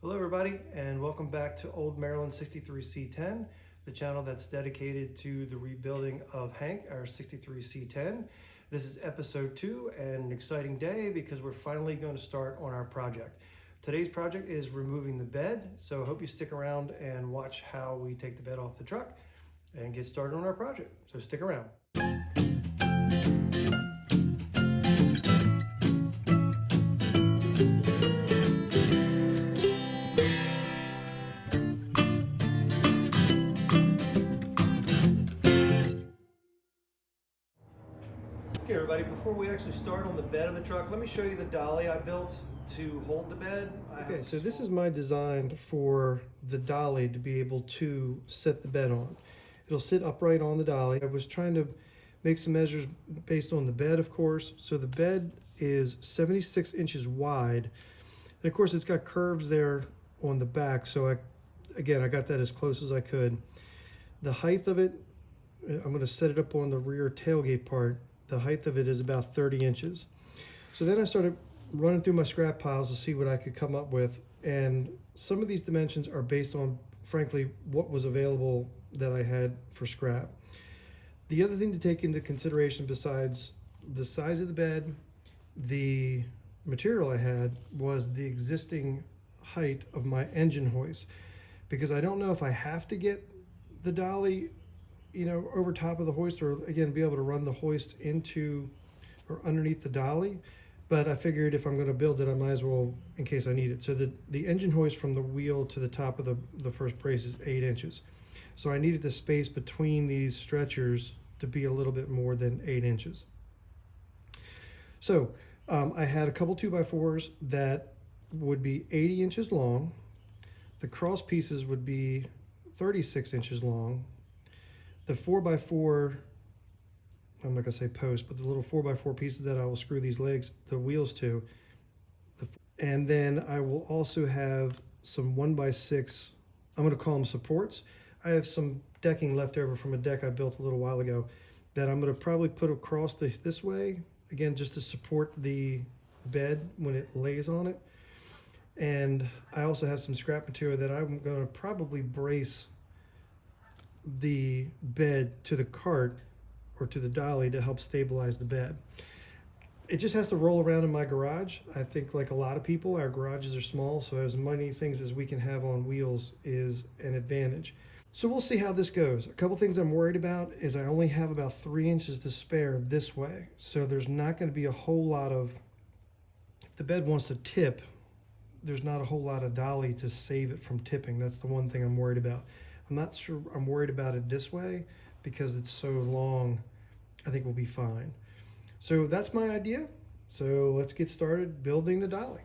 Hello everybody, and welcome back to Old Maryland 63 C10, the channel that's dedicated to the rebuilding of Hank, our 63 C10. This is episode 2 and an exciting day because we're finally going to start on our project. Today's project is removing the bed, so I hope you stick around and watch how we take the bed off the truck and get started on our project. So stick around. Okay everybody, before we actually start on the bed of the truck, let me show you the dolly I built to hold the bed. Okay, so this is my design for the dolly to be able to set the bed on. It'll sit upright on the dolly. I was trying to make some measures based on the bed, of course. So the bed is 76 inches wide. And of course it's got curves there on the back. So I got that as close as I could. The height of it, I'm gonna set it up on the rear tailgate part. The height of it is about 30 inches. So then I started running through my scrap piles to see what I could come up with. And some of these dimensions are based on, frankly, what was available that I had for scrap. The other thing to take into consideration besides the size of the bed, the material I had, was the existing height of my engine hoist. Because I don't know if I have to get the dolly over top of the hoist, or again, be able to run the hoist into or underneath the dolly. But I figured if I'm going to build it, I might as well in case I need it. So the engine hoist from the wheel to the top of the first brace is 8 inches. So I needed the space between these stretchers to be a little bit more than 8 inches. So I had a couple 2x4s that would be 80 inches long. The cross pieces would be 36 inches long. The 4x4, I'm not gonna say post, but the little 4x4 pieces that I will screw these legs, the wheels to. And then I will also have some 1x6, I'm gonna call them supports. I have some decking left over from a deck I built a little while ago that I'm gonna probably put across this way, again, just to support the bed when it lays on it. And I also have some scrap material that I'm gonna probably brace the bed to the cart or to the dolly to help stabilize the bed. It just has to roll around in my garage. I think like a lot of people, our garages are small, so as many things as we can have on wheels is an advantage. So we'll see how this goes. A couple things I'm worried about is I only have about 3 inches to spare this way. So there's not going to be a whole lot of, if the bed wants to tip, there's not a whole lot of dolly to save it from tipping. That's the one thing I'm worried about. I'm not sure I'm worried about it this way because it's so long. I think we'll be fine. So that's my idea. So let's get started building the dolly.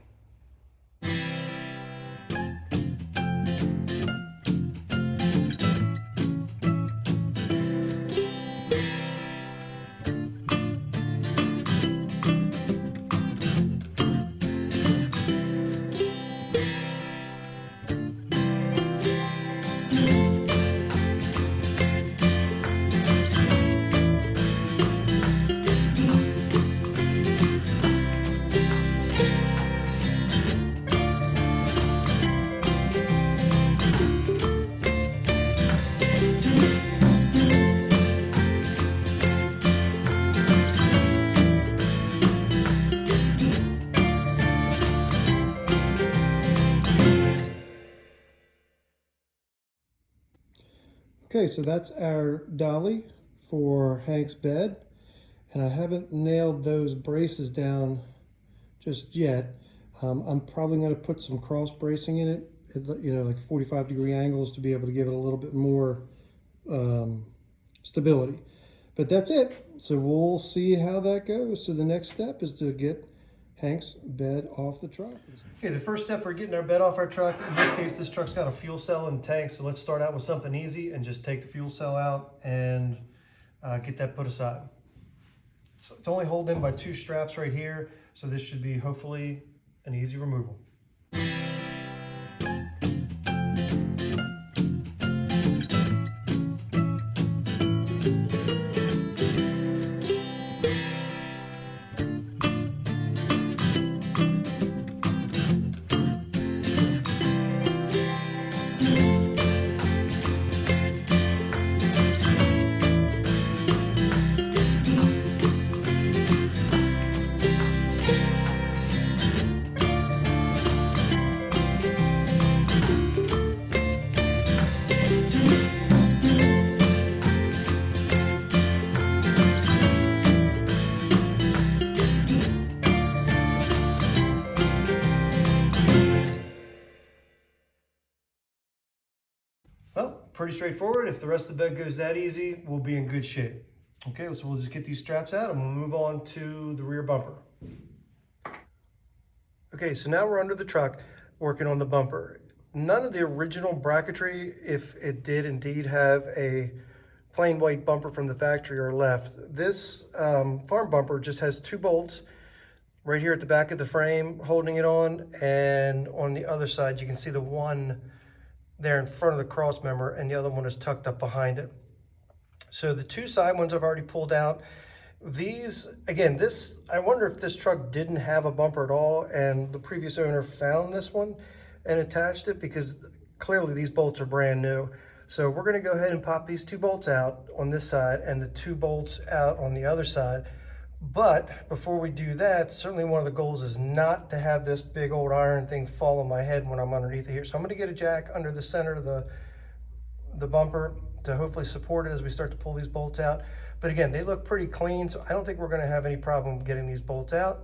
Okay, so that's our dolly for Hank's bed, and I haven't nailed those braces down just yet. I'm probably going to put some cross bracing in it, like 45-degree angles to be able to give it a little bit more stability. But that's it. So we'll see how that goes. So the next step is to get Hank's bed off the truck. Okay, the first step for getting our bed off our truck, in this case, this truck's got a fuel cell and tank, so let's start out with something easy and just take the fuel cell out and get that put aside. So it's only holding in by 2 straps right here, so this should be hopefully an easy removal. pretty straightforward. If the rest of the bed goes that easy, we'll be in good shape. Okay, so we'll just get these straps out and we'll move on to the rear bumper. Okay, so now we're under the truck working on the bumper. None of the original bracketry, if it did indeed have a plain white bumper from the factory, are left. This farm bumper just has 2 bolts right here at the back of the frame holding it on, and on the other side you can see the one there in front of the cross member, and the other one is tucked up behind it. So the 2 side ones I've already pulled out. These, again, this, I wonder if this truck didn't have a bumper at all and the previous owner found this one and attached it, because clearly these bolts are brand new. So we're gonna go ahead and pop these 2 bolts out on this side and the 2 bolts out on the other side. But before we do that, certainly one of the goals is not to have this big old iron thing fall on my head when I'm underneath it here. So I'm gonna get a jack under the center of the bumper to hopefully support it as we start to pull these bolts out. But again, they look pretty clean, so I don't think we're gonna have any problem getting these bolts out.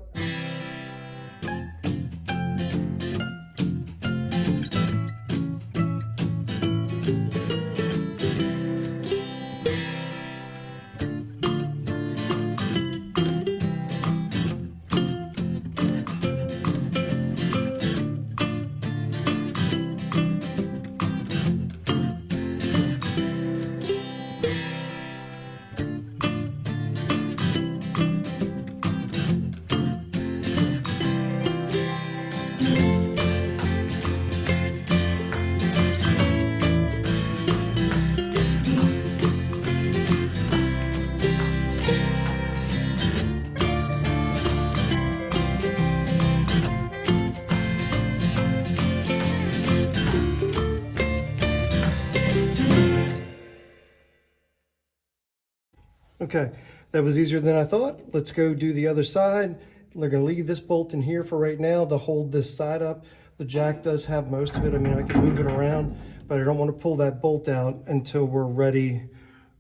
Okay, that was easier than I thought. Let's go do the other side. We're gonna leave this bolt in here for right now to hold this side up. The jack does have most of it. I mean, I can move it around, but I don't want to pull that bolt out until we're ready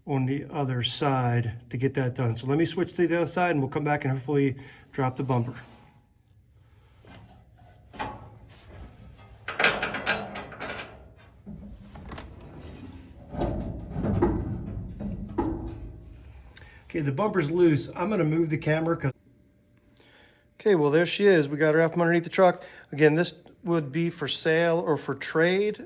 on the other side to get that done. So let me switch to the other side and we'll come back and hopefully drop the bumper. Okay, the bumper's loose. I'm gonna move the camera. Okay, well there she is. We got her out from underneath the truck. Again, this would be for sale or for trade.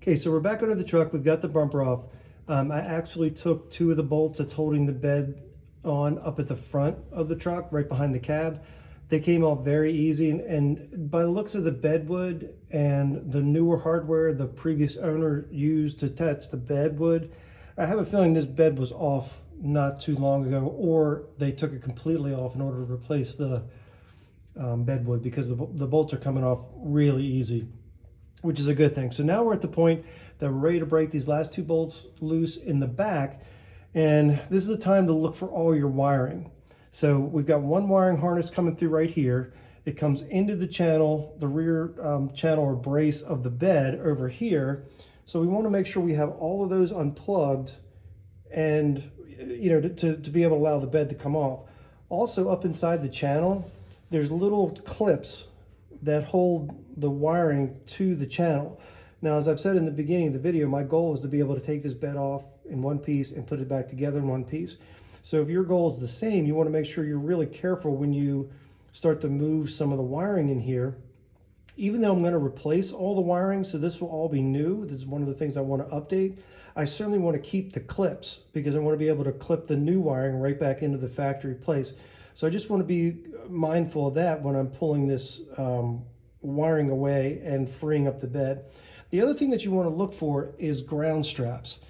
Okay, so we're back under the truck. We've got the bumper off. I actually took 2 of the bolts that's holding the bed on up at the front of the truck, right behind the cab. They came off very easy, and by the looks of the bedwood and the newer hardware the previous owner used to attach the bedwood, I have a feeling this bed was off not too long ago, or they took it completely off in order to replace the bedwood, because the bolts are coming off really easy, which is a good thing. So now we're at the point that we're ready to break these last 2 bolts loose in the back, and this is the time to look for all your wiring. So we've got 1 wiring harness coming through right here. It comes into the channel, the rear channel or brace of the bed over here. So we want to make sure we have all of those unplugged, and to be able to allow the bed to come off. Also up inside the channel, there's little clips that hold the wiring to the channel. Now, as I've said in the beginning of the video, my goal is to be able to take this bed off in one piece and put it back together in one piece. So if your goal is the same, you want to make sure you're really careful when you start to move some of the wiring in here. Even though I'm going to replace all the wiring, so this will all be new, this is one of the things I want to update, I certainly want to keep the clips, because I want to be able to clip the new wiring right back into the factory place. So I just want to be mindful of that when I'm pulling this wiring away and freeing up the bed. The other thing that you want to look for is ground straps.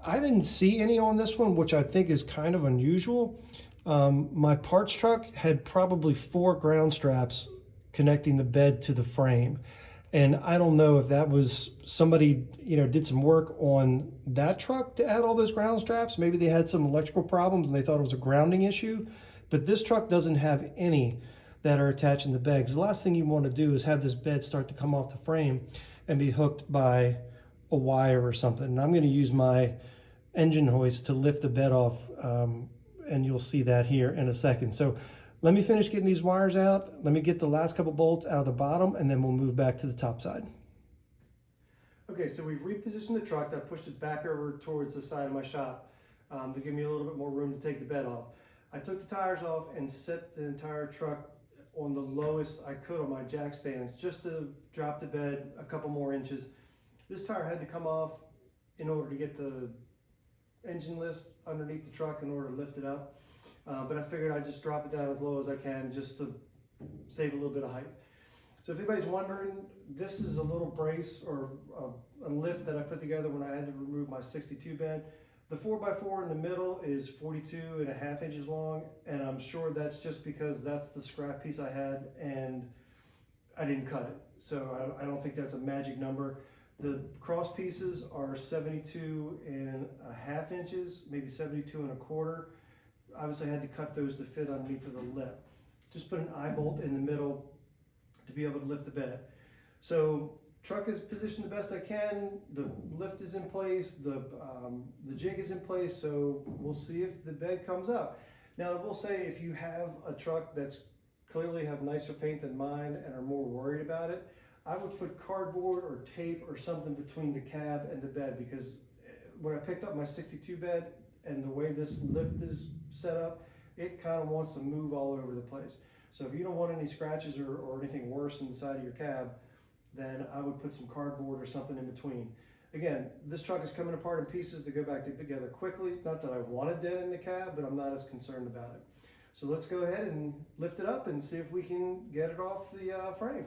I didn't see any on this one, which I think is kind of unusual. My parts truck had probably 4 ground straps connecting the bed to the frame. And I don't know if that was somebody, did some work on that truck to add all those ground straps. Maybe they had some electrical problems and they thought it was a grounding issue. But this truck doesn't have any that are attaching the bed. 'Cause the last thing you want to do is have this bed start to come off the frame and be hooked by a wire or something. And I'm going to use my engine hoist to lift the bed off, and you'll see that here in a second. So let me finish getting these wires out. Let me get the last couple bolts out of the bottom, and then we'll move back to the top side. Okay, Okay, so we've repositioned the truck. I pushed it back over towards the side of my shop to give me a little bit more room to take the bed off. I took the tires off and set the entire truck on the lowest I could on my jack stands just to drop the bed a couple more inches. This tire had to come off in order to get the engine lift underneath the truck in order to lift it up. But I figured I'd just drop it down as low as I can just to save a little bit of height. So if anybody's wondering, this is a little brace or a lift that I put together when I had to remove my 62 bed. The 4x4 in the middle is 42.5 inches long, and I'm sure that's just because that's the scrap piece I had and I didn't cut it. So I don't think that's a magic number. The cross pieces are 72.5 inches, maybe 72.25. Obviously I had to cut those to fit underneath of the lip. Just put an eye bolt in the middle to be able to lift the bed. So truck is positioned the best I can. The lift is in place. The jig is in place. So we'll see if the bed comes up. Now I will say, if you have a truck that's clearly have nicer paint than mine and are more worried about it, I would put cardboard or tape or something between the cab and the bed, because when I picked up my 62 bed and the way this lift is set up, it kind of wants to move all over the place. So if you don't want any scratches or anything worse inside of your cab, then I would put some cardboard or something in between. Again, this truck is coming apart in pieces to go back together quickly. Not that I want a dent in the cab, but I'm not as concerned about it. So let's go ahead and lift it up and see if we can get it off the frame.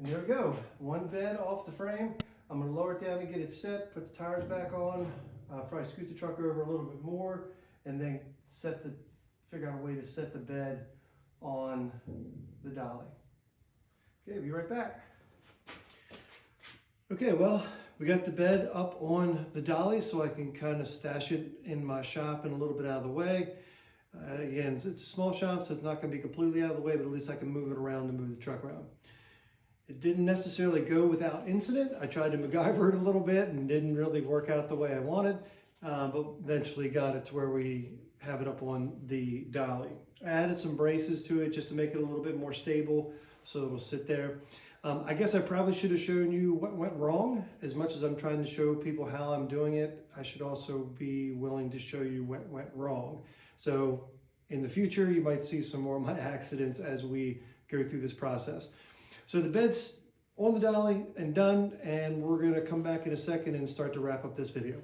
And there we go, one bed off the frame. I'm gonna lower it down to get it set, put the tires back on, probably scoot the truck over a little bit more, and then figure out a way to set the bed on the dolly. Okay, be right back. Okay, well, we got the bed up on the dolly so I can kind of stash it in my shop and a little bit out of the way. Again, it's a small shop, so it's not gonna be completely out of the way, but at least I can move it around and move the truck around. It didn't necessarily go without incident. I tried to MacGyver it a little bit and didn't really work out the way I wanted, but eventually got it to where we have it up on the dolly. I added some braces to it just to make it a little bit more stable so it'll sit there. I guess I probably should have shown you what went wrong. As much as I'm trying to show people how I'm doing it, I should also be willing to show you what went wrong. So in the future, you might see some more of my accidents as we go through this process. So the bed's on the dolly and done, and we're gonna come back in a second and start to wrap up this video.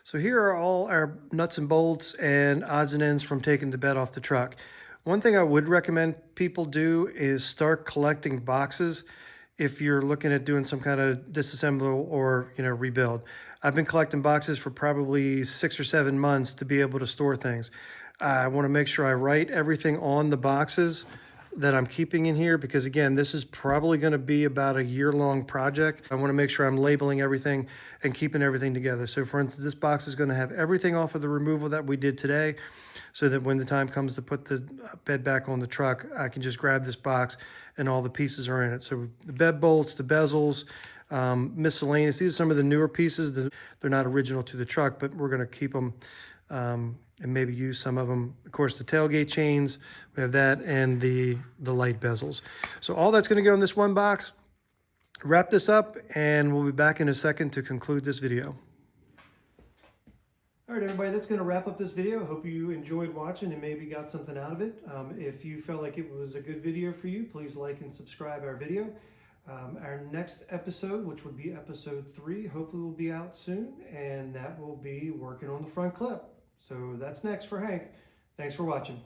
So here are all our nuts and bolts and odds and ends from taking the bed off the truck. One thing I would recommend people do is start collecting boxes if you're looking at doing some kind of disassembly or rebuild. I've been collecting boxes for probably 6 or 7 months to be able to store things. I want to make sure I write everything on the boxes that I'm keeping in here, because again, this is probably going to be about a year-long project. I want to make sure I'm labeling everything and keeping everything together. So for instance, this box is going to have everything off of the removal that we did today, so that when the time comes to put the bed back on the truck, I can just grab this box and all the pieces are in it. So the bed bolts, the bezels, miscellaneous. These are some of the newer pieces. They're not original to the truck, but we're going to keep them and maybe use some of them. Of course, the tailgate chains, we have that, and the light bezels. So all that's going to go in this one box. Wrap this up, and we'll be back in a second to conclude this video. All right, everybody, that's going to wrap up this video. Hope you enjoyed watching and maybe got something out of it. If you felt like it was a good video for you, please like and subscribe our video. Our next episode, which would be episode 3, hopefully will be out soon, and that will be working on the front clip. So that's next for Hank. Thanks for watching.